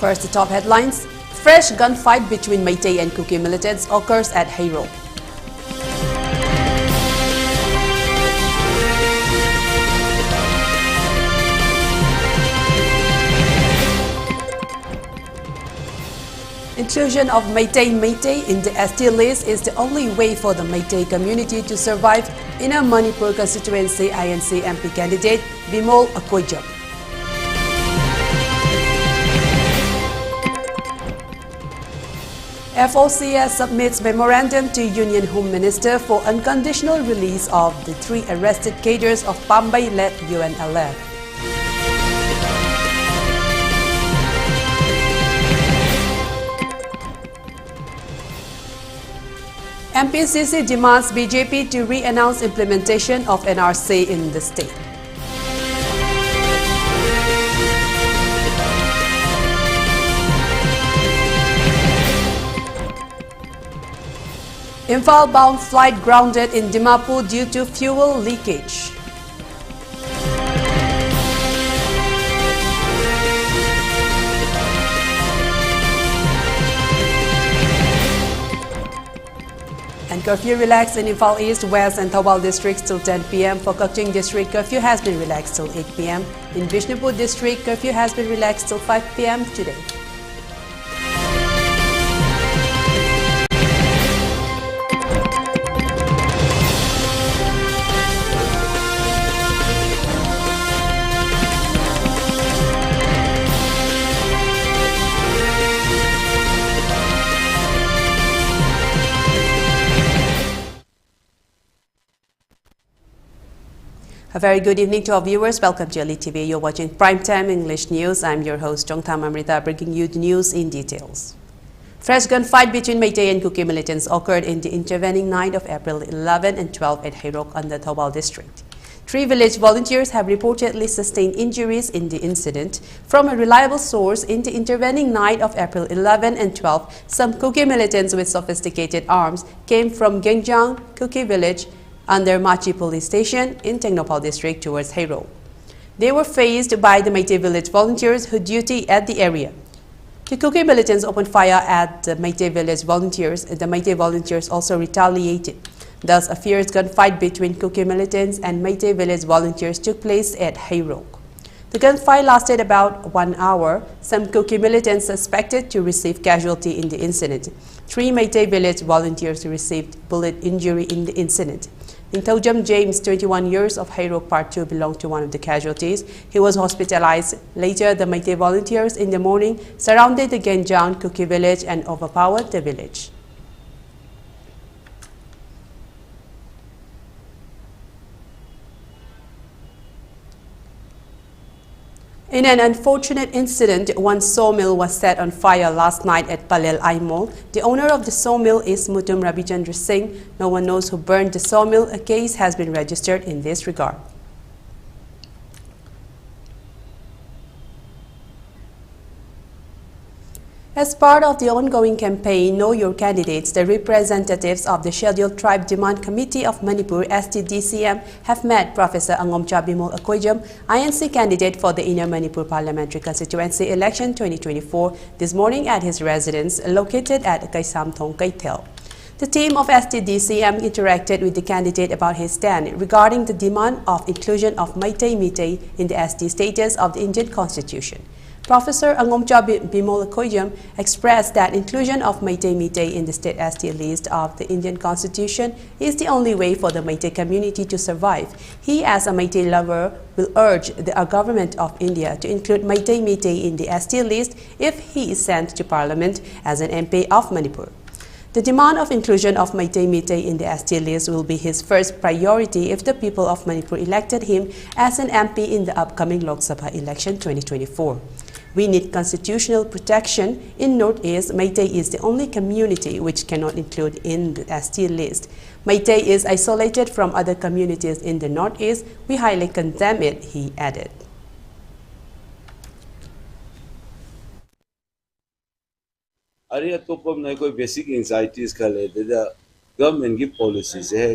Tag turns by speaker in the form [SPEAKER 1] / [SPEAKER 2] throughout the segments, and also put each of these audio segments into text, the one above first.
[SPEAKER 1] First, the top headlines. Fresh gunfight between Meitei and Kuki militants occurs at Heirok. Inclusion of Meitei in the ST list is the only way for the Meitei community to survive in a Manipur constituency, INC MP candidate Bimol Akoijam. FOCS submits memorandum to Union Home Minister for unconditional release of the 3 arrested cadres of Pambay-led UNLF. MPCC demands BJP to re-announce implementation of NRC in the state. Imphal-bound flight grounded in Dimapur due to fuel leakage. And curfew relaxed in Imphal East, West and Thawal districts till 10 p.m. For Kaching district, curfew has been relaxed till 8 p.m. In Bishnupur district, curfew has been relaxed till 5 p.m. today. A very good evening to our viewers. Welcome to ELITETV. You're watching Primetime English News. I'm your host, Chongtham, Amrita, bringing you the news in details. Fresh gunfight between Meitei and Kuki militants occurred in the intervening night of April 11 and 12 at Heirok on the Thawal district. 3 village volunteers have reportedly sustained injuries in the incident. From a reliable source, in the intervening night of April 11 and 12, some Kuki militants with sophisticated arms came from Gengjang, Kuki village, under Machi police station in Tengnopal district towards Heirok. They were faced by the Meitei village volunteers who duty at the area. The Kuki militants opened fire at the Meitei village volunteers. The Meitei volunteers also retaliated. Thus, a fierce gunfight between Kuki militants and Meitei village volunteers took place at Heirok. The gunfight lasted about 1 hour. Some Kuki militants suspected to receive casualty in the incident. 3 Meitei village volunteers received bullet injury in the incident. Intojam James, 21 years of Heirok Part 2, belonged to one of the casualties. He was hospitalized. Later, the Meitei volunteers in the morning surrounded the Genjang Kuki village and overpowered the village. In an unfortunate incident, one sawmill was set on fire last night at Palel Aimol. The owner of the sawmill is Mutum Rabichandra Singh. No one knows who burned the sawmill. A case has been registered in this regard. As part of the ongoing campaign, Know Your Candidates, the representatives of the Scheduled Tribe Demand Committee of Manipur, STDCM, have met Professor Angomcha Bimol Akoijam, INC candidate for the Inner Manipur Parliamentary Constituency Election 2024, this morning at his residence located at Kaisamthong, Kaithel. The team of STDCM interacted with the candidate about his stand regarding the demand of inclusion of Meitei in the ST status of the Indian Constitution. Professor Angomcha Bimol Akoijam expressed that inclusion of Meitei in the state ST list of the Indian Constitution is the only way for the Meitei community to survive. He, as a Meitei lover, will urge the government of India to include Meitei in the ST list if he is sent to Parliament as an MP of Manipur. The demand of inclusion of Meitei in the ST list will be his first priority if the people of Manipur elected him as an MP in the upcoming Lok Sabha election 2024. We need constitutional protection. In Northeast, Meitei is the only community which cannot include in the ST list. Meitei is isolated from other communities in the Northeast. We highly condemn it, he added.
[SPEAKER 2] अरे तो पम नहीं कोई basic anxieties का ले दे government की policy से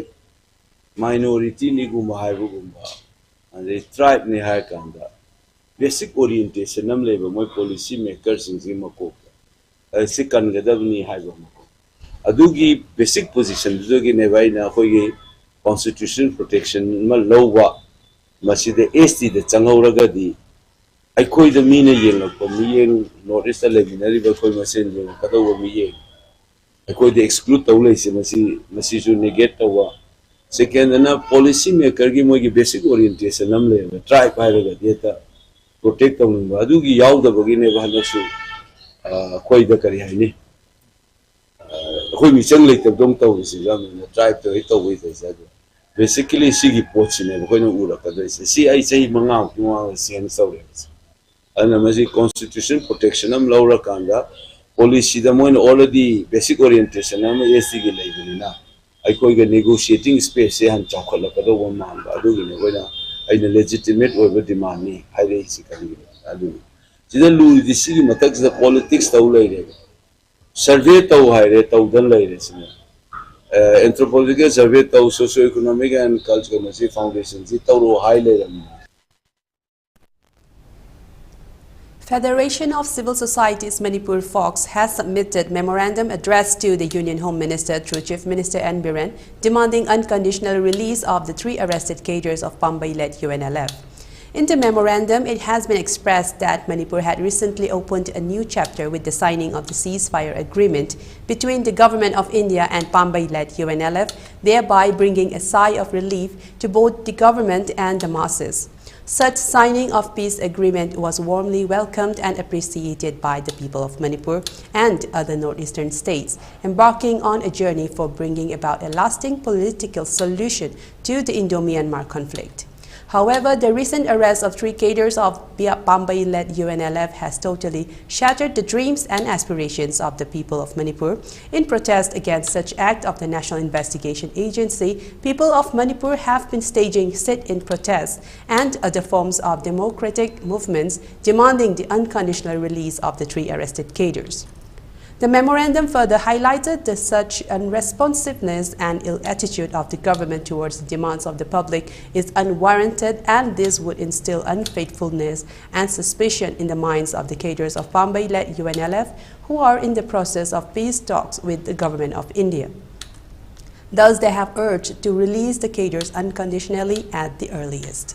[SPEAKER 2] minority नि गुम्बा हाय गुम्बा अरे ट्राइब नि हाय कांदा basic orientation nam leba moi policy makers sing mako se kan gadabni haiba mako adugi basic position dugi ne bai na khoi constitution protection ma lowa maside ST de changauraga di aikoi da mina yeng ko mi yeng notice la binari ba khoi masen je kadaw mi yeng aikoi de exclude tawle se masi ju negate tawa second na policy maker gi moi gi basic orientation nam le try pa ga data protect tawning ba adugi yaw da bagi ne ba hanasu khoi da kari haini khoi mi chang le tab dong taw si jam na try to ito wi da sa basically sigi pochi ne khoi no ura ka da si ai sei manga kuma sian sawre ana maji constitution protection am laura kanda policy da moin already basic orientation am SC gi leibini na ai koi ga negotiating space han chakhala ka do ma ba adugi ne khoi na aina legitimate over demand ni haire si kali adu sida lu di sigi matak the politics taw laire survey taw haire taw dan laire sina anthropological survey taw socio economic and cultural foundation si taw ro high laire
[SPEAKER 1] Federation of Civil Societies Manipur Fox has submitted memorandum addressed to the Union Home Minister through Chief Minister N. Biren demanding unconditional release of the 3 arrested cadres of Pambai-led UNLF. In the memorandum, it has been expressed that Manipur had recently opened a new chapter with the signing of the ceasefire agreement between the Government of India and Pambai-led UNLF, thereby bringing a sigh of relief to both the government and the masses. Such signing of peace agreement was warmly welcomed and appreciated by the people of Manipur and other northeastern states, embarking on a journey for bringing about a lasting political solution to the Indo-Myanmar conflict. However, the recent arrest of 3 cadres of Pambai-led UNLF has totally shattered the dreams and aspirations of the people of Manipur. In protest against such act of the National Investigation Agency, people of Manipur have been staging sit-in protests and other forms of democratic movements demanding the unconditional release of the 3 arrested cadres. The memorandum further highlighted the such unresponsiveness and ill attitude of the government towards the demands of the public is unwarranted, and this would instill unfaithfulness and suspicion in the minds of the cadres of Pambai-led UNLF who are in the process of peace talks with the government of India. Thus, they have urged to release the cadres unconditionally at the earliest.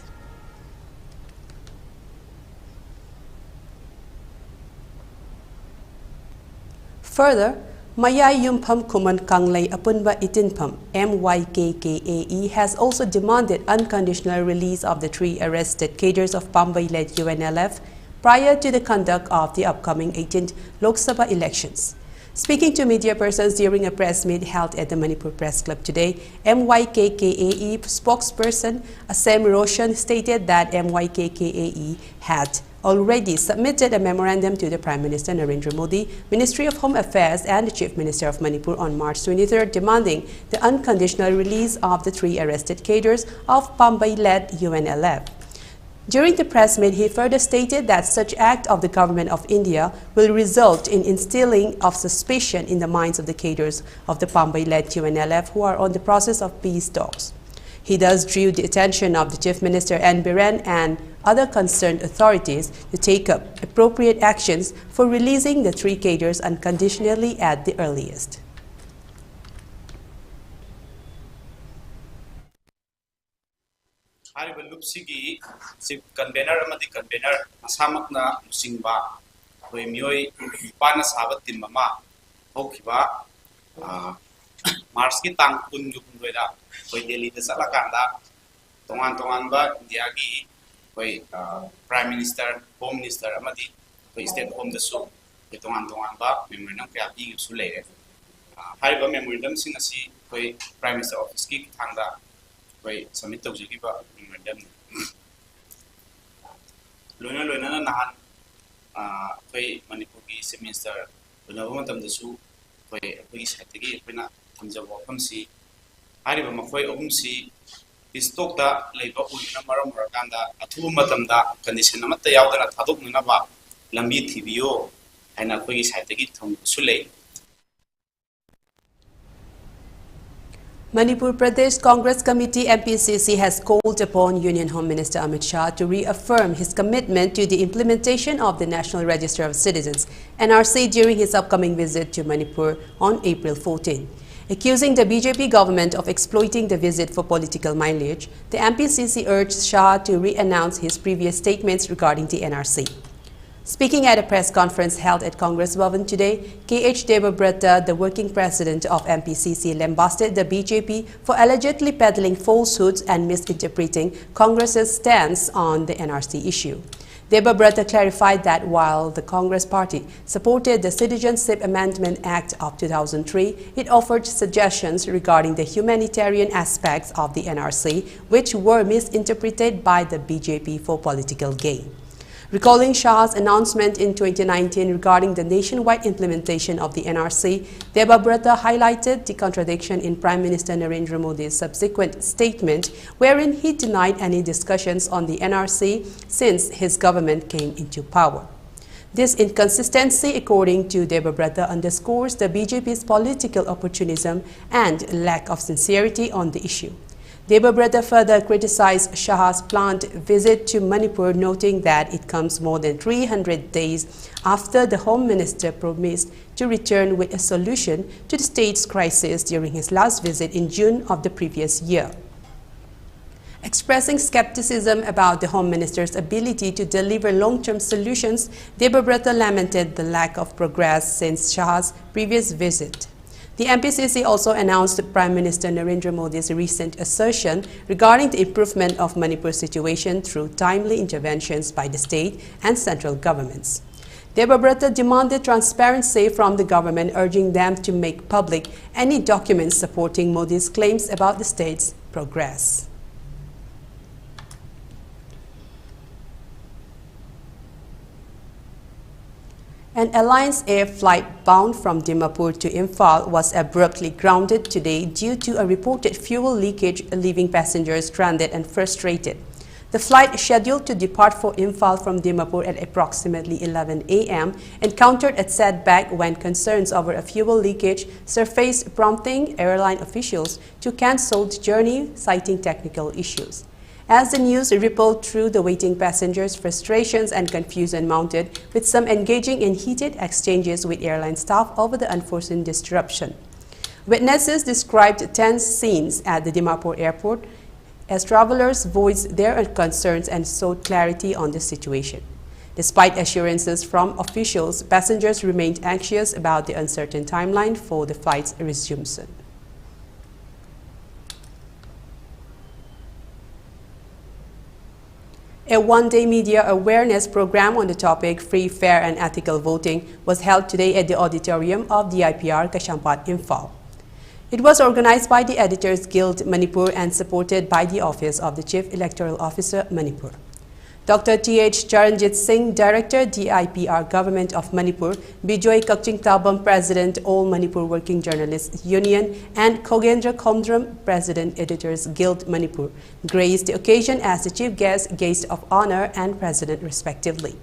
[SPEAKER 1] Further, Mayai Yumpham Kuman Kanglei Apunba Itinpham MYKKAE has also demanded unconditional release of the 3 arrested cadres of Pambai-led UNLF prior to the conduct of the upcoming 18th Lok Sabha elections. Speaking to media persons during a press meet held at the Manipur Press Club today, MYKKAE spokesperson Asem Roshan stated that MYKKAE had already submitted a memorandum to the Prime Minister Narendra Modi, Ministry of Home Affairs and the Chief Minister of Manipur on March 23rd demanding the unconditional release of the 3 arrested cadres of Pambai-led UNLF. During the press meet, he further stated that such act of the Government of India will result in instilling of suspicion in the minds of the cadres of the Pambai-led UNLF who are on the process of peace talks. He thus drew the attention of the Chief Minister N. Biren and other concerned authorities to take up appropriate actions for releasing the 3 cadres unconditionally at the earliest.
[SPEAKER 3] Convener amadi convener asamakna singba koi mioi pana sabat tin mama hokiba Mars ki tang kun yu kun da koi Delhi de sala kanda tongan ba India gi koi Prime Minister Home Minister amadi koi State Home da su koi tongan ba memorandum kya bi su le hai ba memorandum sing asi koi Prime Minister Office ki thangda koi submit tawji ba memorandum Loina nahan koi Manipur ki Chief Minister unaba matam da su koi koi site gi pina thamjabo famsi hariba makoi ahum si stock da leiba ulina maram rakanda athu matam da condition amata yawdana thadokna ba lambi thibiyo haina koi site gi thum su lei.
[SPEAKER 1] Manipur Pradesh Congress Committee MPCC has called upon Union Home Minister Amrita to reaffirm his commitment to the implementation of the National Register of Citizens (NRC) during his upcoming visit to Manipur on April 14. Accusing the BJP government of exploiting the visit for political mileage, the MPCC urged Shah to re-announce his previous statements regarding the NRC. Speaking at a press conference held at Congress Bhavan today, K.H. Debabrata, the working president of MPCC, lambasted the BJP for allegedly peddling falsehoods and misinterpreting Congress's stance on the NRC issue. Debabrata clarified that while the Congress party supported the Citizenship Amendment Act of 2003, it offered suggestions regarding the humanitarian aspects of the NRC, which were misinterpreted by the BJP for political gain. Recalling Shah's announcement in 2019 regarding the nationwide implementation of the NRC, Debabrata highlighted the contradiction in Prime Minister Narendra Modi's subsequent statement, wherein he denied any discussions on the NRC since his government came into power. This inconsistency, according to Debabrata, underscores the BJP's political opportunism and lack of sincerity on the issue. Debabrata further criticized Shah's planned visit to Manipur, noting that it comes more than 300 days after the Home Minister promised to return with a solution to the state's crisis during his last visit in June of the previous year. Expressing skepticism about the Home Minister's ability to deliver long-term solutions, Debabrata lamented the lack of progress since Shah's previous visit. The MPCC also announced Prime Minister Narendra Modi's recent assertion regarding the improvement of Manipur's situation through timely interventions by the state and central governments. Debabrata demanded transparency from the government, urging them to make public any documents supporting Modi's claims about the state's progress. An Alliance Air flight bound from Dimapur to Imphal was abruptly grounded today due to a reported fuel leakage, leaving passengers stranded and frustrated. The flight, scheduled to depart for Imphal from Dimapur at approximately 11 a.m., encountered a setback when concerns over a fuel leakage surfaced, prompting airline officials to cancel the journey, citing technical issues. As the news rippled through, the waiting passengers' frustrations and confusion mounted, with some engaging in heated exchanges with airline staff over the unforeseen disruption. Witnesses described tense scenes at the Dimapur airport as travelers voiced their concerns and sought clarity on the situation. Despite assurances from officials, passengers remained anxious about the uncertain timeline for the flight's resumption. A one-day media awareness program on the topic Free, Fair and Ethical Voting was held today at the auditorium of the IPR Kashampat, Imphal. It was organized by the Editors Guild Manipur and supported by the Office of the Chief Electoral Officer, Manipur. Dr. T.H. Charanjit Singh, Director, DIPR Government of Manipur, Bijoy Kakchingtabam, President, All Manipur Working Journalists Union, and Khogendra Khomdram, President, Editors Guild Manipur, graced the occasion as the Chief Guest of Honor and President, respectively.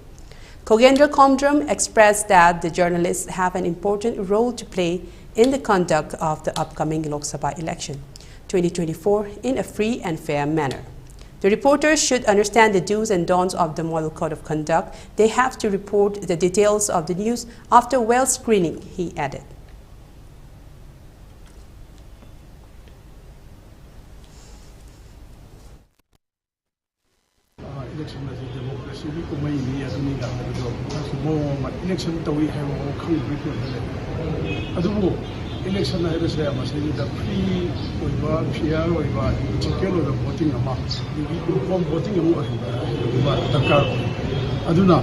[SPEAKER 1] Khogendra Khomdram expressed that the journalists have an important role to play in the conduct of the upcoming Lok Sabha election 2024 in a free and fair manner. The reporters should understand the do's and don'ts of the Model Code of Conduct. They have to report the details of the news after well screening, he added.
[SPEAKER 4] Election as a democracy, we could maybe as we got the more election that we have all come election is a free, fair, secure voting voting Aduna,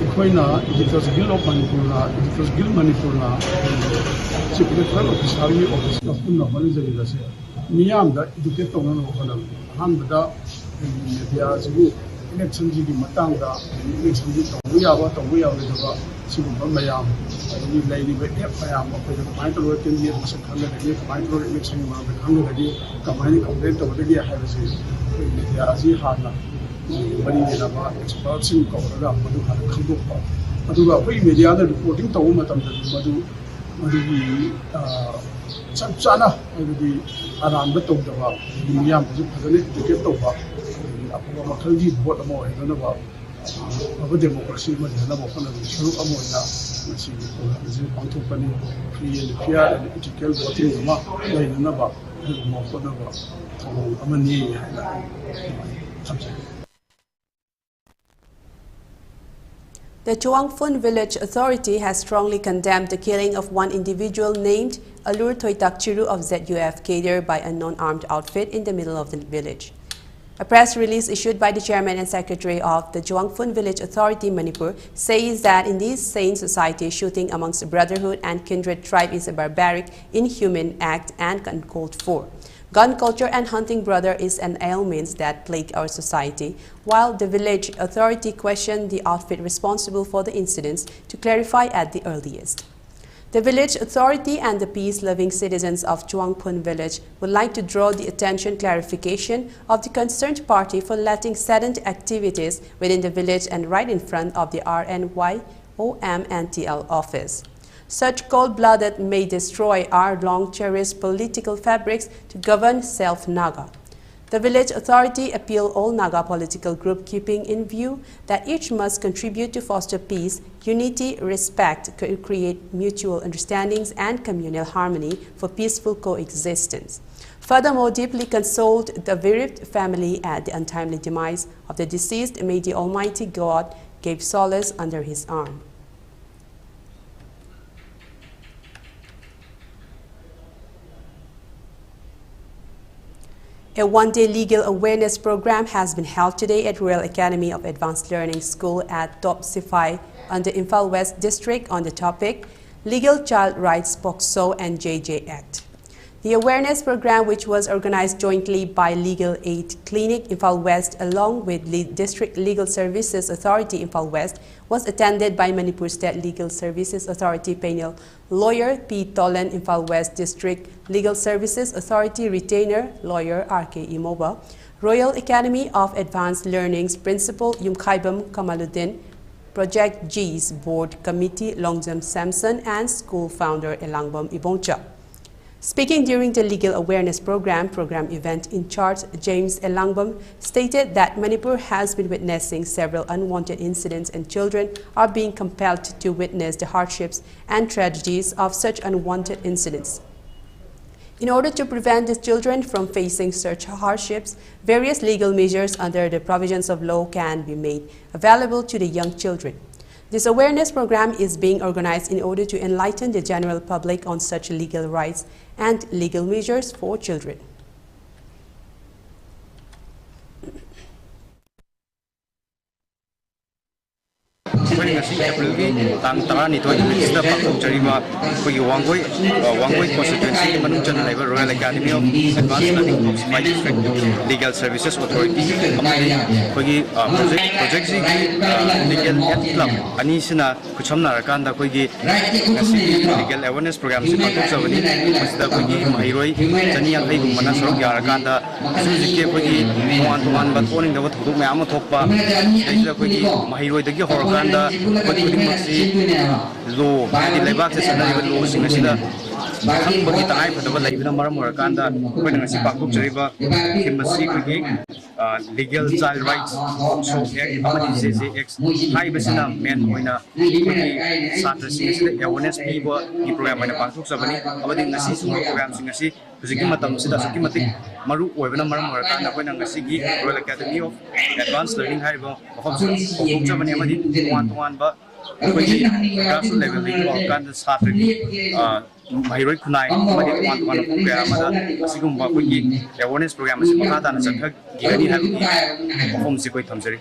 [SPEAKER 4] Equina, Editors Guild of Manipur, Editors Guild Manipur, Chief Electoral Office of Manizas, Miam, the educator of Hamda, the election Matanga, election we are what we are with Mayam, lady with Mayam, the working year was 100 election, 100 combining complaint of the year has the Azihana. Experts in Korea, Madu had a couple of Madu, we media reporting to Umatam, Madu, chap chana di aram ba to da ba di miyam ju phadane educate to ba apwa makhal di vote amo na ba aba democracy ma na ba kana shuru amo na si ji pangtho pani free and fair and ethical voting ma na ba mo ko na ba amani
[SPEAKER 1] The Chongtham Village Authority has strongly condemned the killing of one individual named Alur Thoitak Chiru of ZUF cadre by a non-armed outfit in the middle of the village. A press release issued by the chairman and secretary of the Chongtham Village Authority, Manipur, says that in this sane society, shooting amongst brotherhood and kindred tribe is a barbaric, inhuman act and uncalled for. Gun culture and hunting brother is an ailment that plague our society, while the village authority questioned the outfit responsible for the incidents to clarify at the earliest. The village authority and the peace-loving citizens of Chongtham village would like to draw the attention clarification of the concerned party for letting sudden activities within the village and right in front of the RNYOMNTL office. Such cold-blooded may destroy our long-cherished political fabrics to govern self-Naga. The village authority appealed all Naga political group keeping in view that each must contribute to foster peace, unity, respect, create mutual understandings and communal harmony for peaceful coexistence. Furthermore, deeply consoled the bereaved family at the untimely demise of the deceased, may the Almighty God give solace under His arm. A one-day legal awareness program has been held today at Royal Academy of Advanced Learning School at Top Sifai under Imphal West District on the topic Legal Child Rights POCSO and JJ Act. The awareness program, which was organized jointly by Legal Aid Clinic Imphal West along with District Legal Services Authority Imphal West, was attended by Manipur State Legal Services Authority panel lawyer P. Tolan, Imphal West District Legal Services Authority retainer lawyer R.K. Imoba, Royal Academy of Advanced Learning's Principal Yumkhaibam Kamaluddin, Project G's Board Committee Longjam Samson, and school founder Elangbam Ibongcha. Speaking during the Legal Awareness Program event in charge, James Elangbam stated that Manipur has been witnessing several unwanted incidents and children are being compelled to witness the hardships and tragedies of such unwanted incidents. In order to prevent the children from facing such hardships, various legal measures under the provisions of law can be made available to the young children. This awareness program is being organized in order to enlighten the general public on such legal rights and legal measures for children.
[SPEAKER 5] Constituency Royal Academy of Advanced Learning of Sifai District Legal Services Authority project Legal Aid Club Anisina Kuchamna Rakanda Legal Awareness Program Mahiroi Tanian Manasro Yarakanda Suzuki one but owning the Mamatopa Mahiroi the Horokanda law the Lebak is another law Singasida Bagi time for the Labina Maramurkanda when I see Paku Jariba Kimbasi legal child rights so X high Besina men Moina awareness people the program and Paku Sabani about the Nasi program Singasi Zikimatam Sida Sikimatic Maru Webina Maramurkanda when I see Royal Academy of Advanced Learning High of Sabani 1-to-1 but grassroots level of Kansas Saturday Heirok Kunai, one of program, Sigumba awareness program is Mahatan and Gani Home Sequoia Tamsari.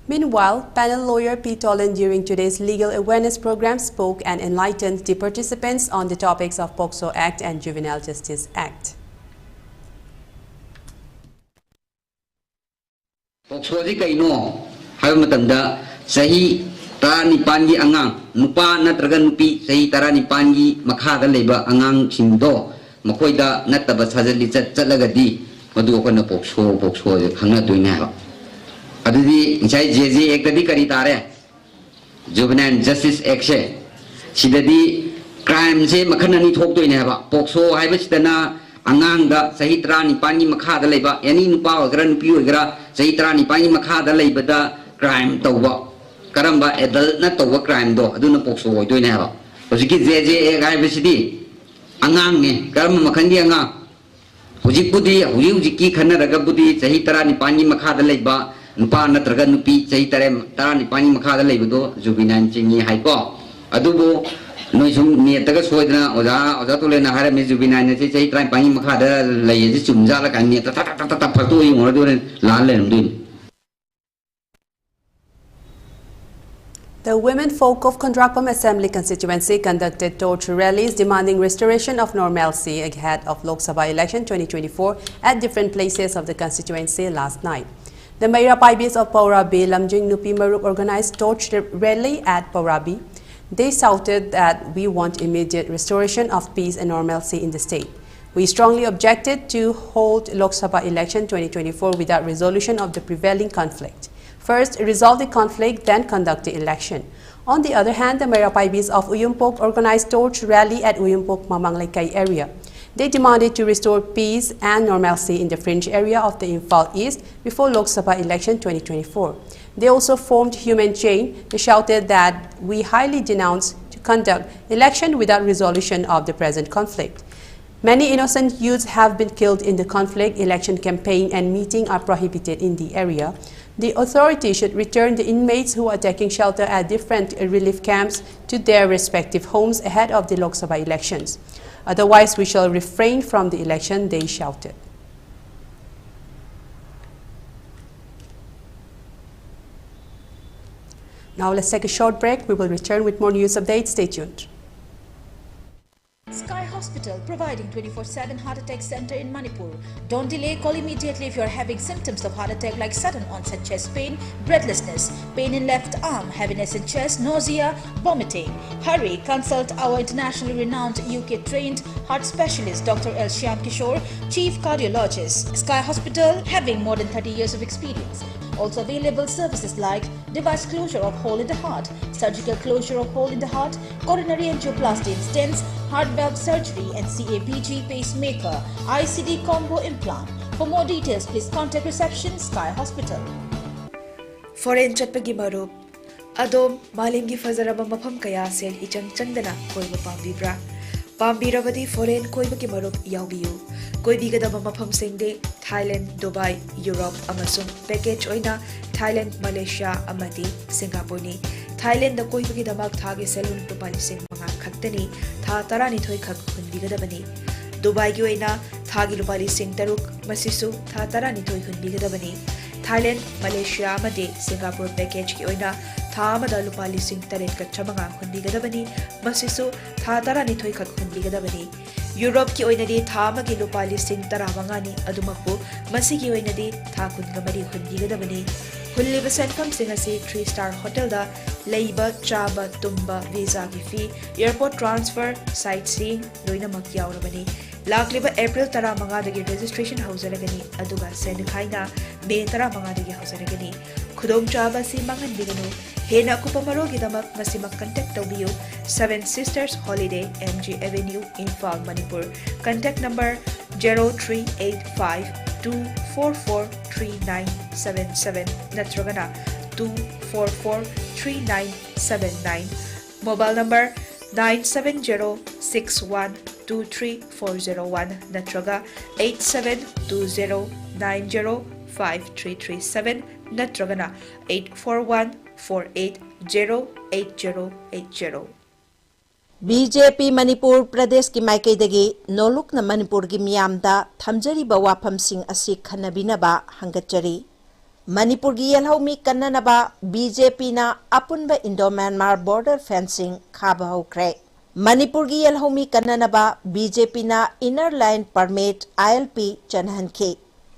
[SPEAKER 1] Meanwhile, panel lawyer P. Tolan during today's legal awareness program spoke and enlightened the participants on the topics of POCSO Act and Juvenile Justice Act.
[SPEAKER 6] POCSO di kaino, hayo matanda, sahi Tarani pangi angang nupa natraga nupi sahi tarani pangi makhaga leba angang sindo makoida nataba sajali chatlagadi madu ko na POCSO hangna tuina ba adudi insai JJ Act di kari tare Juvenile Justice Act sidadi crime se makhanani thok toine haba pokso haibasitana angangda sahitra ni pani makha da leba yani nupa ogra nupi ogra sahitra ni pani makha da leba da crime tawba karamba adult na tawba crime do aduna pokso hoi toine haba hojiki jeje haibasiti angang ne karam makhandi angang hojikudi hojiki khana raga budi sahitra ni pani makha da leba nupa natraga nupi sahitra ni pani makha da leba do juvenile chingi hai ko adubo noi sum ni taga soidna oja to lena hare me jubina ne chei trai pangi makha da lai ji chumja la kan ni ta phatu yi ngor do la le ndin.
[SPEAKER 1] The women folk of Kondrapam Assembly constituency conducted torch rallies demanding restoration of normalcy ahead of Lok Sabha election 2024 at different places of the constituency last night. The Mayra Paibis of Paurabi Lamjing Nupi Maruk organized torch rally at Paurabi. They shouted that we want immediate restoration of peace and normalcy in the state. We strongly objected to hold Lok Sabha election 2024 without resolution of the prevailing conflict. First, resolve the conflict, then conduct the election. On the other hand, the Merapaibis of Uyumpok organized torch rally at Uyumpok Mamanglaikai area. They demanded to restore peace and normalcy in the fringe area of the Imphal East before Lok Sabha election 2024. They also formed human chain. They shouted that we highly denounce to conduct election without resolution of the present conflict. Many innocent youths have been killed in the conflict. Election campaign and meeting are prohibited in the area. The authorities should return the inmates who are taking shelter at different relief camps to their respective homes ahead of the Lok Sabha elections. Otherwise, we shall refrain from the election, they shouted. Now let's take a short break. We will return with more news updates. Stay tuned.
[SPEAKER 7] Sky Hospital, providing 24/7 heart attack center in Manipur. Don't delay, call immediately if you are having symptoms of heart attack like sudden onset chest pain, breathlessness, pain in left arm, heaviness in chest, nausea, vomiting. Hurry, consult our internationally renowned UK-trained heart specialist, Dr. L. Shyam Kishore, Chief Cardiologist. Sky Hospital, having more than 30 years of experience. Also available services like device closure of hole in the heart, surgical closure of hole in the heart, coronary angioplasty and stents, heart valve surgery and CABG pacemaker, ICD combo implant. For more details, please contact reception Sky Hospital.
[SPEAKER 8] Foreign chatpagi marup adom malimgi fazaraba mafam kaya sel ichang changdana koiba pambibra pambirabadi foreign koibagi marup yaubiyu koibigada mafam singde Thailand, Dubai, Europe amasung package oina Thailand, Malaysia amadi Singapore ni Thailand da koibagi damak thagi selun rupali sing mga khaktani tha tarani thoi khak hunbigadabani Dubai gi oina thagi rupali sing taruk masisu tha tarani thoi hunbigadabani Thailand, Malaysia amadi Singapore package ki oina tha amada lupali sing taret ka chamanga hunbigadabani masisu tha tarani thoi khak hunbigadabani Europe ki oinadi tha amagi lupali sing taramangani adumakbu masigi oinadi tha kungamari hunbigadabani Hulliba senfam singasi 3-star hotel da leiba chaba tumba visa ki fee airport transfer sightseeing loina mak yaurabani lakliba April tara manga dagi registration hauseragani aduga senukhaina May tara manga dagi hauseragani khudom chaba si mangan biganu hena kupamaro gidamak masimak contact tawbiyo 7 Sisters Holiday MG Avenue Imphal Manipur contact number 038524439977 natragana 2443979 mobile number 97061234001 natraga 8720905337 natragana 84148088080
[SPEAKER 9] BJP Manipur Pradesh ki Maikaidagi Noluk na Manipur ki Miyamda Thamjari ba wafam sing asi khanabinaba hangachari Manipur gi yelhaumi kannanaba BJP na apunba Indo-Myanmar border fencing khaba hokre Manipur gi yelhaumi kannanaba BJP na inner line permit ILP chanhanke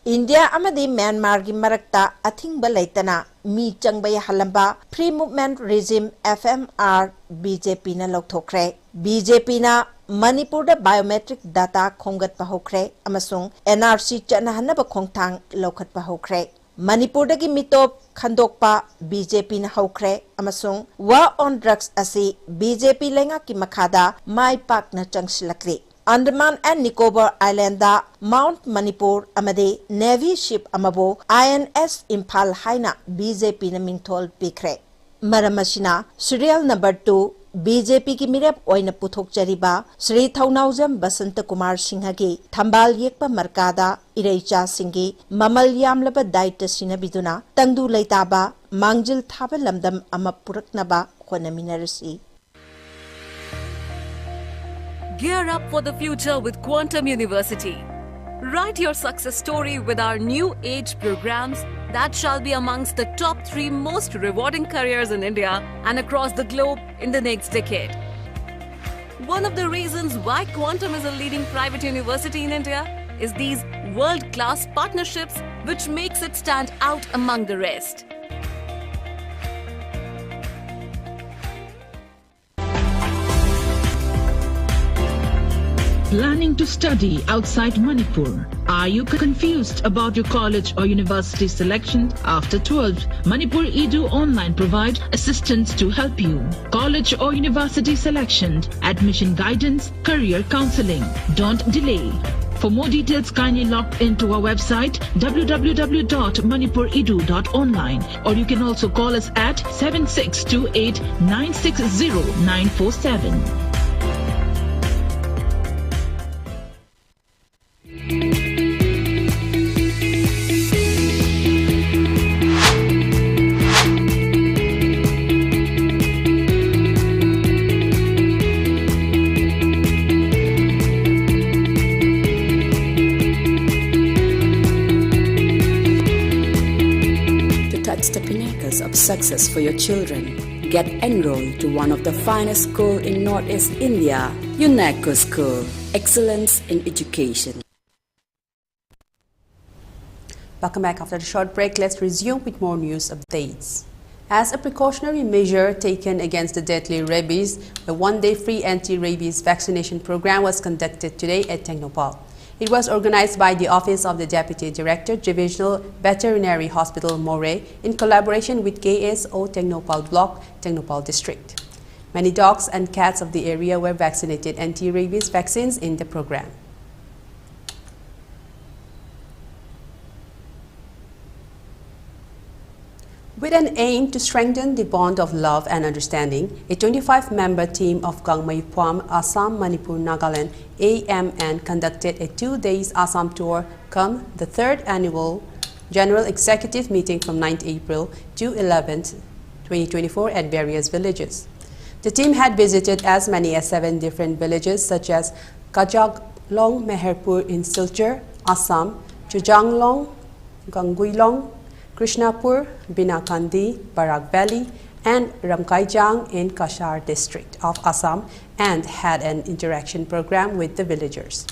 [SPEAKER 9] India amadi Myanmar gi marakta athingba laitana mi changbay halamba free movement regime FMR BJP na lokthokre BJP na Manipur da biometric data khongat pa hokre amasung NRC chanahanaba khongthang lokhat pa hokre Manipurdagi mitop khandokpa BJP na haukre amasung war on drugs asi BJP lenga ki makhada mai pak na changsilakri. Andaman and Nicobar Island da Mount Manipur amade Navy ship amabo INS Imphal haina BJP na mingthol pikre. Maramasina serial number 2 BJP ki mirep oina puthok chariba Sri Thaunaujam Basanta Kumar Singha gi thambal yekpa markada ireicha singi mamal yamlaba daita sinabiduna tangdu leitaba mangjil thaba lamdam ama puraknaba khonaminarasi.
[SPEAKER 10] Gear up for the future with Quantum University. Write your success story with our new age programs that shall be amongst the top 3 most rewarding careers in India and across the globe in the next decade. One of the reasons why Quantum is a leading private university in India is these world-class partnerships which makes it stand out among the rest.
[SPEAKER 11] Planning to study outside Manipur? Are you confused about your college or university selection? After 12, Manipur Edu Online provide assistance to help you. College or university selection, admission guidance, career counseling. Don't delay. For more details, kindly log into our website www.manipuredu.online, or you can also call us at 7628 960 947.
[SPEAKER 1] The pinnacles of success for your children. Get enrolled to one of the finest schools in Northeast India, UNESCO School. Excellence in education. Welcome back after the short break. Let's resume with more news updates. As a precautionary measure taken against the deadly rabies, a one-day free anti-rabies vaccination program was conducted today at Technopal. It was organized by the Office of the Deputy Director, Divisional Veterinary Hospital, Moray, in collaboration with KSO Technopal Block, Technopal District. Many dogs and cats of the area were vaccinated anti-rabies vaccines in the program. With an aim to strengthen the bond of love and understanding, a 25-member team of Gangmei Pham, Assam, Manipur, Nagaland, AMN conducted a 2-day Assam tour come the 3rd annual General Executive Meeting from 9th April to 11th, 2024 at various villages. The team had visited as many as 7 different villages such as Kajaklong Meherpur in Silchar, Assam, Chujanglong, Ganguilong, Krishnapur, Binakandi, Barak Valley, and Ramkaijang in Kashar district of Assam, and had an interaction program with the villagers.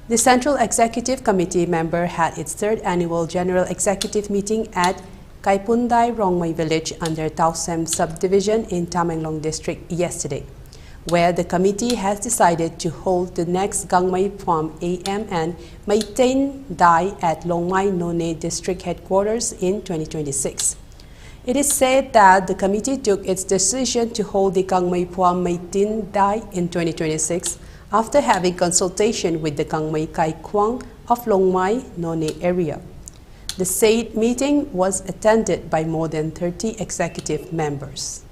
[SPEAKER 1] The Central Executive Committee member had its 3rd annual General Executive Meeting at Kaipundai Rongmai village under Tausem subdivision in Tamenglong district yesterday, where the committee has decided to hold the next Gangmei Pham AMN Maitain Dai at Longmai None district headquarters in 2026. It is said that the committee took its decision to hold the Gangmei Pham Maitain Dai in 2026 after having consultation with the Gangmei Kai Kwang of Longmai None area. The said meeting was attended by more than 30 executive members.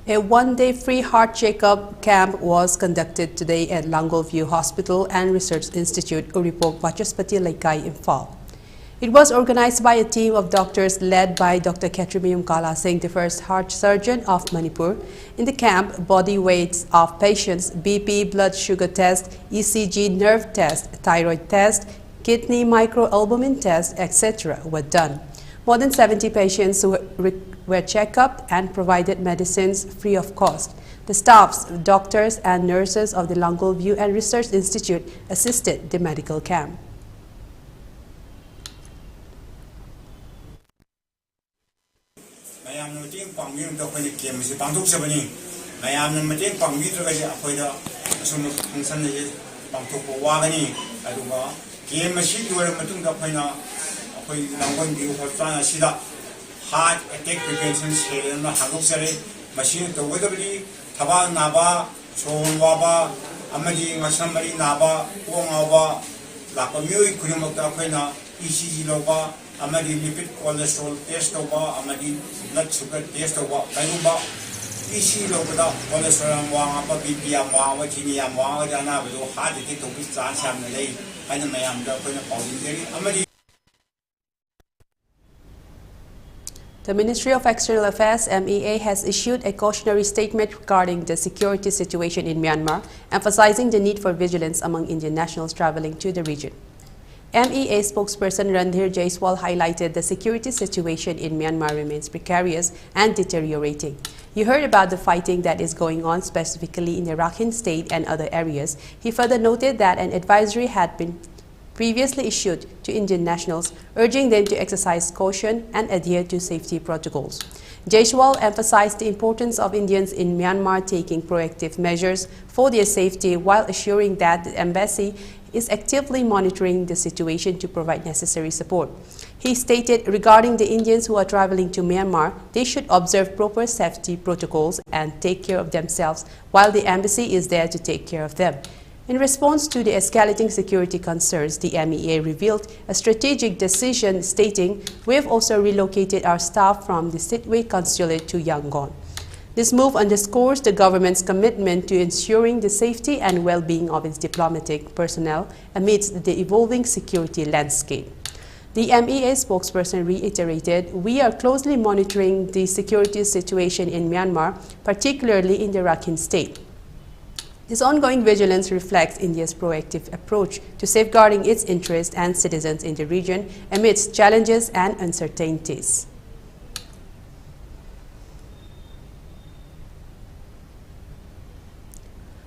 [SPEAKER 1] A one-day free heart checkup camp was conducted today at Langolview Hospital and Research Institute, Uripok, Vachaspati Laikai, Imphal. It was organized by a team of doctors led by Dr. Ketrimium Kala Singh, the first heart surgeon of Manipur. In the camp, body weights of patients, BP, blood sugar test, ECG, nerve test, thyroid test, kidney microalbumin test, etc. were done. More than 70 patients were checked up and provided medicines free of cost. The staffs, doctors and nurses of the Langolview and Research Institute assisted the medical camp.
[SPEAKER 12] asum function ni pangthok wa gani aduga game machine duar matung da phaina akoi langwan bi hospital asida heart attack prevention cell na hagok sare machine to wadabli thaba naba chon waba amadi masamari naba wongaba la community kurimokta phaina ECG loba amadi lipid cholesterol test loba amadi blood sugar test loba kayuba ECG loba cholesterol wanga pa BP wanga chini wanga jana bedo heart attack to bis chance amna lei aina mayam da phaina paulin deri amadi.
[SPEAKER 1] The Ministry of External Affairs (MEA) has issued a cautionary statement regarding the security situation in Myanmar, emphasizing the need for vigilance among Indian nationals traveling to the region. MEA spokesperson Randhir Jaiswal highlighted the security situation in Myanmar remains precarious and deteriorating. You heard about the fighting that is going on specifically in the Rakhine State and other areas. He further noted that an advisory had been previously issued to Indian nationals, urging them to exercise caution and adhere to safety protocols. Jaiswal emphasized the importance of Indians in Myanmar taking proactive measures for their safety while assuring that the embassy is actively monitoring the situation to provide necessary support. He stated regarding the Indians who are traveling to Myanmar, they should observe proper safety protocols and take care of themselves while the embassy is there to take care of them. In response to the escalating security concerns, the MEA revealed a strategic decision stating, "We have also relocated our staff from the Sittwe Consulate to Yangon." This move underscores the government's commitment to ensuring the safety and well-being of its diplomatic personnel amidst the evolving security landscape. The MEA spokesperson reiterated, "We are closely monitoring the security situation in Myanmar, particularly in the Rakhine State. This ongoing vigilance reflects India's proactive approach to safeguarding its interests and citizens in the region amidst challenges and uncertainties."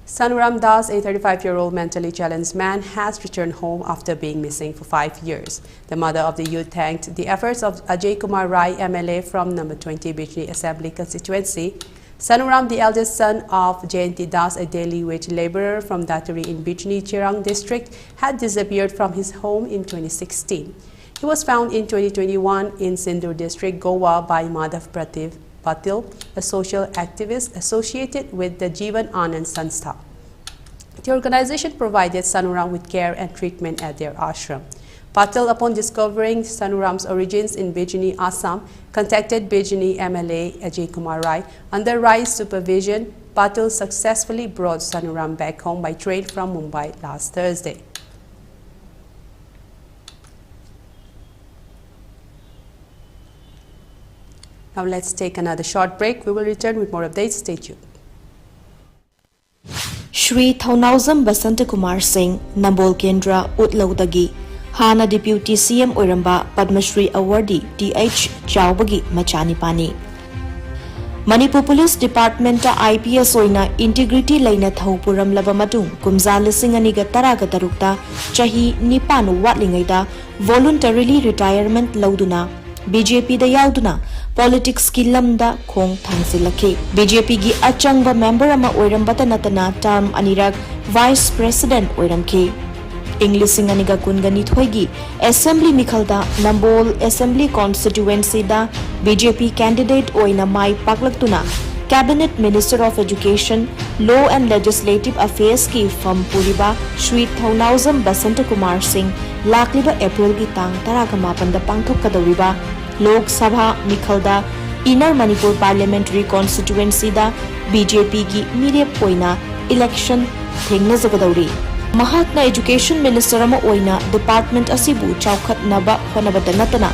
[SPEAKER 1] Sanuram Das, a 35-year-old mentally challenged man, has returned home after being missing for 5 years. The mother of the youth thanked the efforts of Ajay Kumar Rai, MLA from No. 20 Bijli Assembly constituency. Sanuram, the eldest son of Jayanti Das, a daily wage laborer from Daturi in Bijni Chirang district, had disappeared from his home in 2016. He was found in 2021 in Sindur district, Goa by Madhav Patil, a social activist associated with the Jeevan Anand Sanstha. The organization provided Sanuram with care and treatment at their ashram. Patil, upon discovering Sanuram's origins in Bijni, Assam, contacted Bijni MLA Ajay Kumar Rai. Under Rai's supervision, Patil successfully brought Sanuram back home by train from Mumbai last Thursday. Now let's take another short break. We will return with more updates. Stay tuned.
[SPEAKER 8] Shri Thaunauzam Basanta Kumar Singh, Nambol Kendra, Utlaudagi, Hana Deputy CM Oiramba, Padma Shri Awardee, DH Chaubagi, Machani Pani. Manipur Police Department IPS Oina Integrity Laina Thaupuram Labamatung, Kumza Lisinganiga Taraga Tarukta, Chahi Nipanu Watlingaida, voluntarily retirement Lauduna, BJP da Yauduna, politics ki lamda khong thangsilakhi. BJP gi achangba member ama oirambata natana term anirak vice president oiramki. English and Manipuri Assembly Mikhalda Nambol Assembly constituency da BJP candidate oina mai paklaktuna Cabinet Minister of Education, Law and Legislative Affairs ki from Puriba Shri Thaunauzam Basanta Kumar Singh lakliba April ki tang taragamapan da pangthok kadawriba Lok Sabha Mikhalda Inner Manipur Parliamentary Constituency da BJP gi mirep oina election thengna zagadawri. Mahatna Education Minister ama oina Department asibu chaukhatnaba honabata natana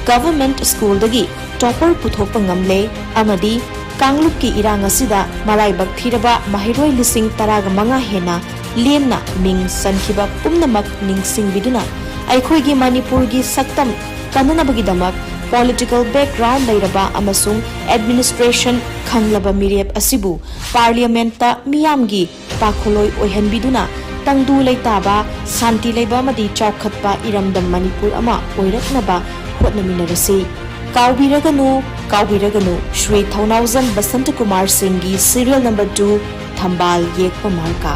[SPEAKER 8] Government School dagi topper puthokpa ngamle amadi Kanglup ki irang asida maraibak thiraba mahiroi lising taraga manga hena lemna ming sankhiba pumnamak ningsing biduna aikhoigi Manipur gi saktam kananabagi damak political background lairaba amasung administration khanglaba mirep asibu parliament ta miyamgi pakholoi oihanbiduna tangdu leitaba santi leiba amadi chaukhatpa iramdam Manipur ama oiraknaba hotnaminarasi Kaubiraganu Shri Thaunauzam Basanta Kumar Singh serial number 2 Thambal Yekpa Marka.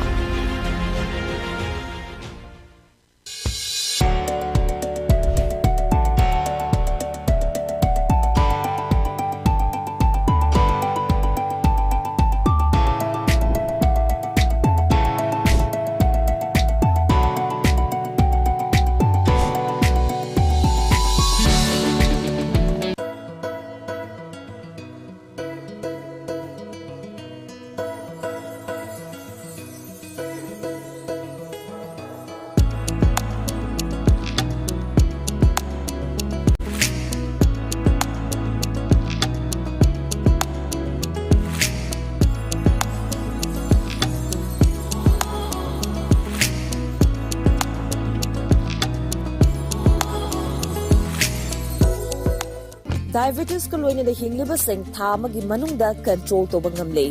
[SPEAKER 13] diabetes ka loina da hingliba sing tha amagi manungda control to bangamle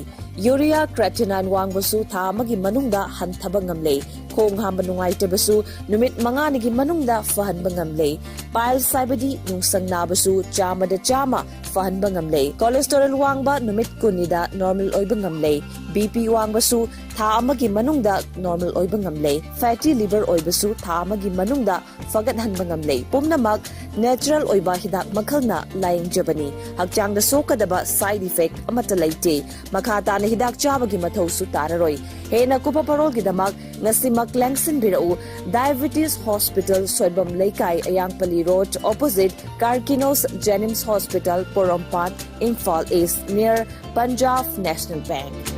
[SPEAKER 13] urea creatinine wangbasu tha amagi manungda hanthaba ngamle khong hamba nungaitabasu numit manganigi manungda fahanba ngamle pile saibadi nungsang nabasu chama da chama fahanba ngamle cholesterol wangba numit kunida normal oiba ngamle bp wangbasu tha amagi manungda normal oiba ngamle fatty liver oibasu tha amagi manungda fagat hanba ngamle pumnamak natural oiba hidak makhalna laing jabani hakchang da sokadaba side effect amata laite makhata na hidak chabagi mathau su tararoi hena kupa parol gidamak ngasimak langsin birau diabetes hospital soibam leikai ayangpali road opposite Karkinos Jenims Hospital Porompat Imphal East near Punjab National Bank.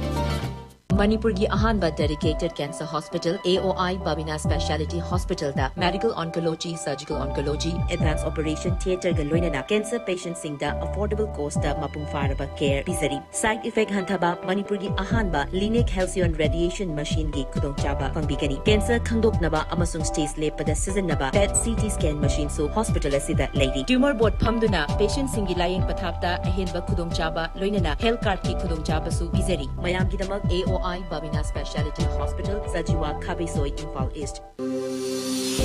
[SPEAKER 14] Manipur gi ahanba dedicated cancer hospital AOI Babina Speciality Hospital da medical oncology, surgical oncology, advanced operation theater ga loinana cancer patients sing da affordable cost da mapung faraba care bizari side effect hantaba Manipur gi ahanba Lineage Halcyon radiation machine gi khudong chaba pangbigani cancer khangdoknaba amasung stage lepada sizinaba PET CT scan machine so hospital asida lady tumor board phamduna patient sing gi layeng pathapta ahenba khudong chaba loinana health card ki khudong chaba su bizari mayam gi damak AOI Babina Speciality Hospital, Sajiwa Kabisoi, Imphal East.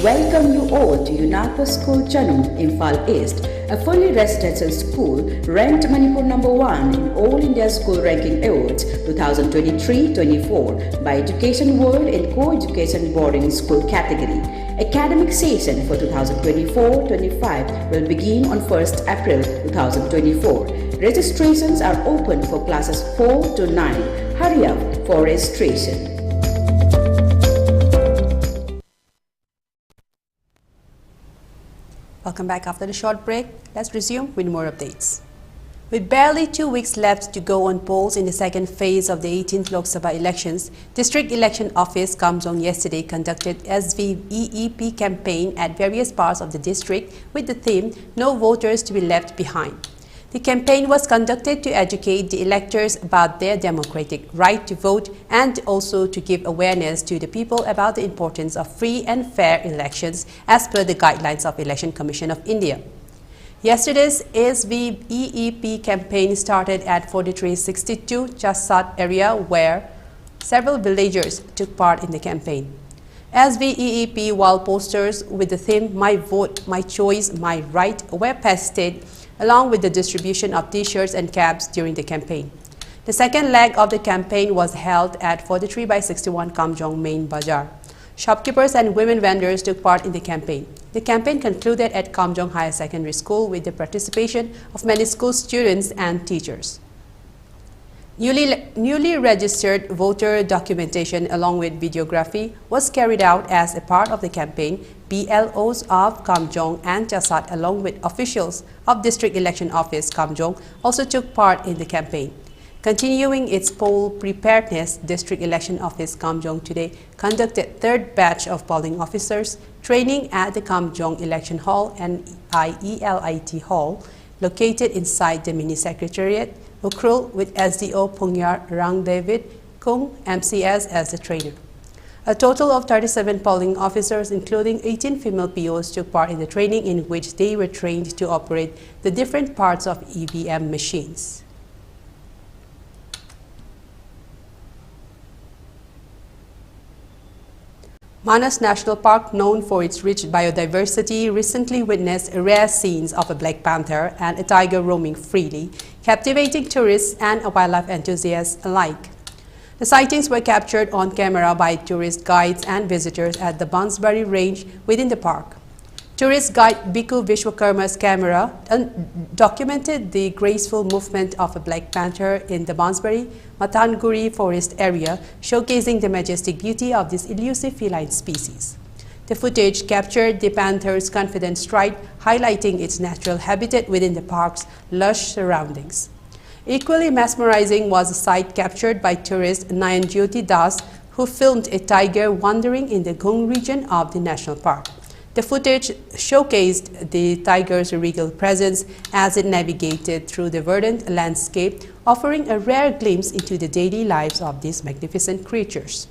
[SPEAKER 15] Welcome you all to UNAPA School Chanum, Imphal East, a fully residential school ranked Manipur #1 in All India School Ranking Awards 2023-24 by Education World in Co-Education Boarding School category. Academic session for 2024-25 will begin on 1st April 2024. Registrations are open for classes 4 to 9. Hurry up for registration.
[SPEAKER 1] Welcome back after the short break. Let's resume with more updates. With barely 2 weeks left to go on polls in the second phase of the 18th Lok Sabha elections, District Election Office Kamjong yesterday conducted SVEEP campaign at various parts of the district with the theme "No Voters to be Left Behind." The campaign was conducted to educate the electors about their democratic right to vote and also to give awareness to the people about the importance of free and fair elections as per the guidelines of Election Commission of India. Yesterday's SVEEP campaign started at 4362 Chasat area where several villagers took part in the campaign. SVEEP wall posters with the theme "My Vote, My Choice, My Right" were pasted along with the distribution of t-shirts and caps during the campaign. The second leg of the campaign was held at 43/61 Kamjong Main Bazaar. Shopkeepers and women vendors took part in the campaign. The campaign concluded at Kamjong Higher Secondary School with the participation of many school students and teachers. Newly registered voter documentation along with videography was carried out as a part of the campaign. BLOs of Kamjong and Chasat along with officials of District Election Office Kamjong also took part in the campaign. Continuing its poll preparedness, District Election Office Kamjong today conducted third batch of polling officers training at the Kamjong Election Hall and ELIT Hall located inside the mini secretariat, Ukrul with SDO Pungyar Rang David Kung MCS as the trainer. A total of 37 polling officers, including 18 female POs, took part in the training in which they were trained to operate the different parts of EVM machines. Manas National Park, known for its rich biodiversity, recently witnessed rare scenes of a black panther and a tiger roaming freely, captivating tourists and wildlife enthusiasts alike. The sightings were captured on camera by tourist guides and visitors at the Bansbari Range within the park. Tourist guide Biku Vishwakarma's camera documented the graceful movement of a black panther in the Bansbari Matanguri forest area, showcasing the majestic beauty of this elusive feline species. The footage captured the panther's confident stride, highlighting its natural habitat within the park's lush surroundings. Equally mesmerizing was a sight captured by tourist Nayanjyoti Das, who filmed a tiger wandering in the Gung region of the national park. The footage showcased the tiger's regal presence as it navigated through the verdant landscape, offering a rare glimpse into the daily lives of these magnificent creatures.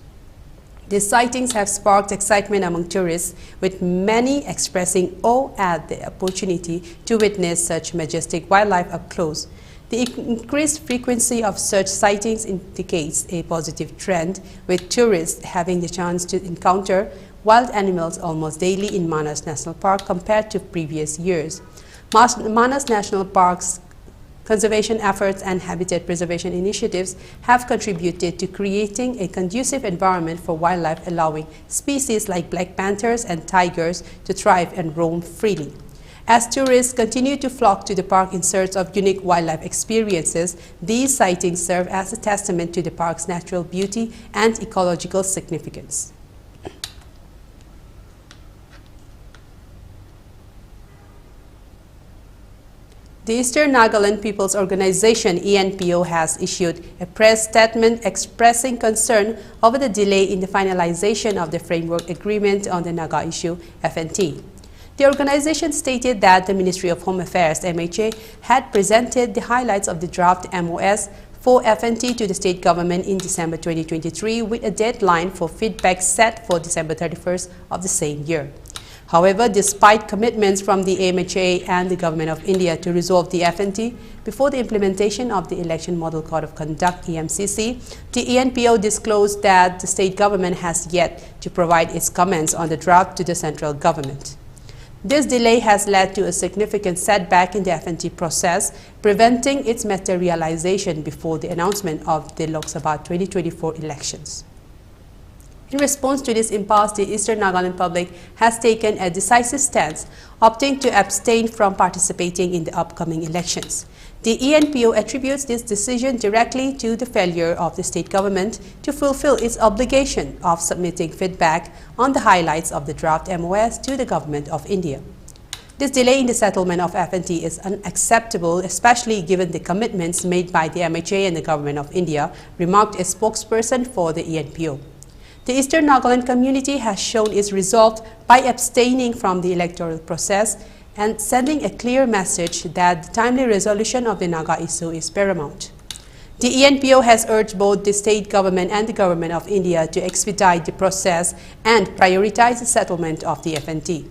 [SPEAKER 1] These sightings have sparked excitement among tourists, with many expressing awe at the opportunity to witness such majestic wildlife up close. The increased frequency of such sightings indicates a positive trend, with tourists having the chance to encounter wild animals almost daily in Manas National Park compared to previous years. Manas National Park's conservation efforts and habitat preservation initiatives have contributed to creating a conducive environment for wildlife, allowing species like black panthers and tigers to thrive and roam freely. As tourists continue to flock to the park in search of unique wildlife experiences, these sightings serve as a testament to the park's natural beauty and ecological significance. The Eastern Nagaland People's Organization (ENPO) has issued a press statement expressing concern over the delay in the finalization of the framework agreement on the Naga issue (FNT). The organization stated that the Ministry of Home Affairs (MHA) had presented the highlights of the draft MOS for FNT to the state government in December 2023, with a deadline for feedback set for December 31st of the same year. However, despite commitments from the MHA and the Government of India to resolve the FNT before the implementation of the Election Model Code of Conduct (EMCC), the ENPO disclosed that the state government has yet to provide its comments on the draft to the central government. This delay has led to a significant setback in the FNT process, preventing its materialization before the announcement of the Lok Sabha 2024 elections. In response to this impasse, the Eastern Nagaland public has taken a decisive stance, opting to abstain from participating in the upcoming elections. The ENPO attributes this decision directly to the failure of the state government to fulfill its obligation of submitting feedback on the highlights of the draft MOS to the Government of India. This delay in the settlement of FNT is unacceptable, especially given the commitments made by the MHA and the Government of India, remarked a spokesperson for the ENPO. The Eastern Nagaland community has shown its resolve by abstaining from the electoral process and sending a clear message that the timely resolution of the Naga issue is paramount. The ENPO has urged both the state government and the Government of India to expedite the process and prioritize the settlement of the FNT.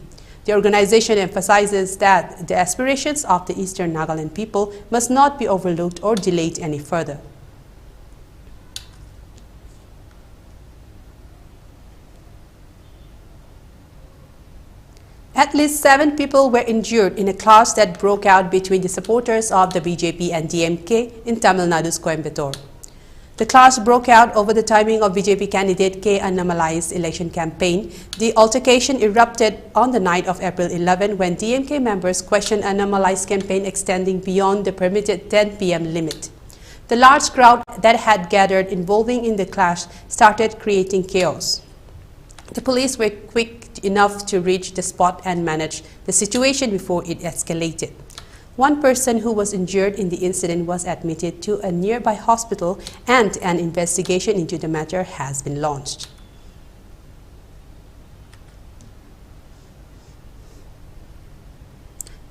[SPEAKER 1] The organization emphasizes that the aspirations of the Eastern Nagaland people must not be overlooked or delayed any further. At least 7 people were injured in a clash that broke out between the supporters of the BJP and DMK in Tamil Nadu's Coimbatore. The clash broke out over the timing of BJP candidate K. Annamalai's election campaign. The altercation erupted on the night of April 11 when DMK members questioned Annamalai's campaign extending beyond the permitted 10 p.m. limit. The large crowd that had gathered involving in the clash started creating chaos. The police were quick enough to reach the spot and manage the situation before it escalated. One person who was injured in the incident was admitted to a nearby hospital, and an investigation into the matter has been launched.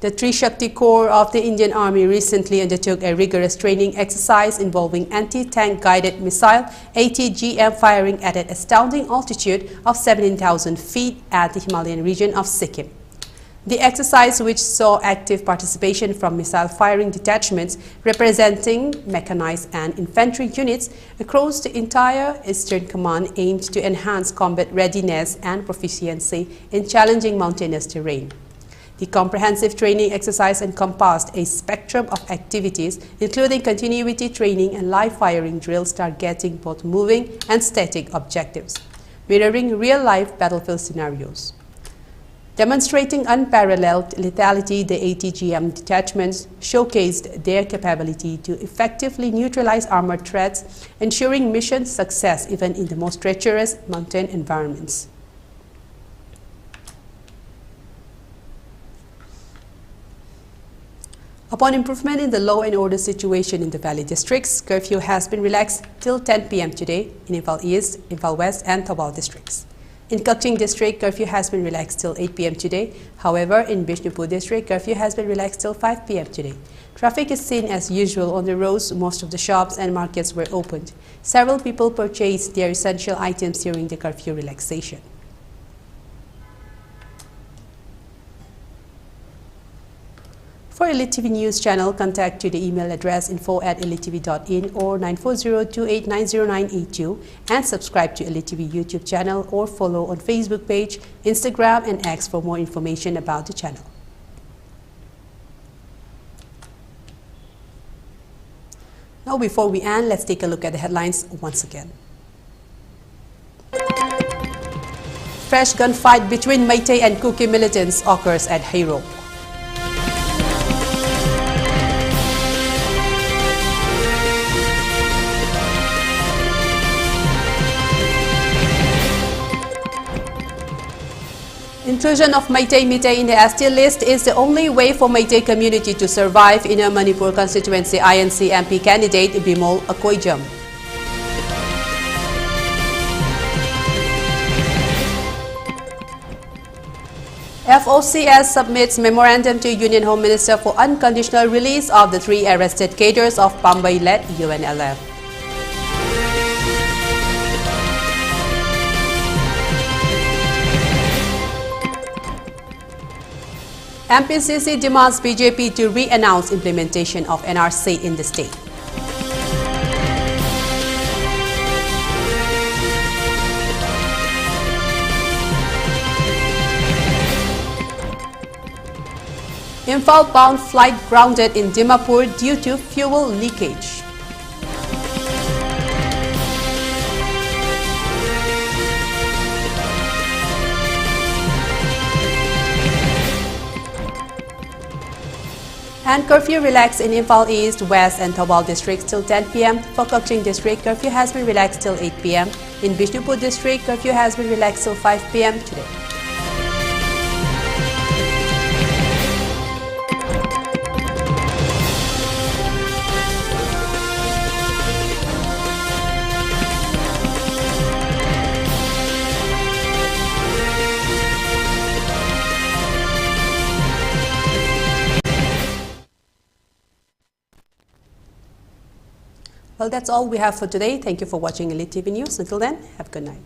[SPEAKER 1] The Trishakti Corps of the Indian Army recently undertook a rigorous training exercise involving anti-tank guided missile ATGM firing at an astounding altitude of 17,000 feet at the Himalayan region of Sikkim. The exercise, which saw active participation from missile firing detachments representing mechanized and infantry units across the entire Eastern Command, aimed to enhance combat readiness and proficiency in challenging mountainous terrain. The comprehensive training exercise encompassed a spectrum of activities, including continuity training and live firing drills targeting both moving and static objectives, mirroring real-life battlefield scenarios. Demonstrating unparalleled lethality, the ATGM detachments showcased their capability to effectively neutralize armored threats, ensuring mission success even in the most treacherous mountain environments. Upon improvement in the law and order situation in the Valley districts, curfew has been relaxed till 10 p.m. today in Imphal East, Imphal West and Thabal districts. In Kaching District, curfew has been relaxed till 8 p.m. today. However, in Bishnupur District, curfew has been relaxed till 5 p.m. today. Traffic is seen as usual on the roads. Most of the shops and markets were opened. Several people purchased their essential items during the curfew relaxation. For ELITETV News channel, contact to the email address info@elitetv.in or 9402890982 and subscribe to ELITETV YouTube channel or follow on Facebook page, Instagram and X for more information about the channel. Now before we end, let's take a look at the headlines once again. Fresh gunfight between Meitei and Kuki militants occurs at Heirok. Inclusion of Meitei in the ST list is the only way for Meitei community to survive, in a Manipur constituency INC MP candidate Bimol Akoijam. FOCS submits memorandum to Union Home Minister for unconditional release of the 3 arrested cadres of Pambai-led UNLF. MPCC demands BJP to re-announce implementation of NRC in the state. Imphal-bound flight grounded in Dimapur due to fuel leakage. And curfew relaxed in Imphal East, West and Thawal districts till 10 p.m. For Kaching district, curfew has been relaxed till 8 p.m. In Bishnupur district, curfew has been relaxed till 5 p.m. today. Well, that's all we have for today. Thank you for watching ELITETV News. Until then, have a good night.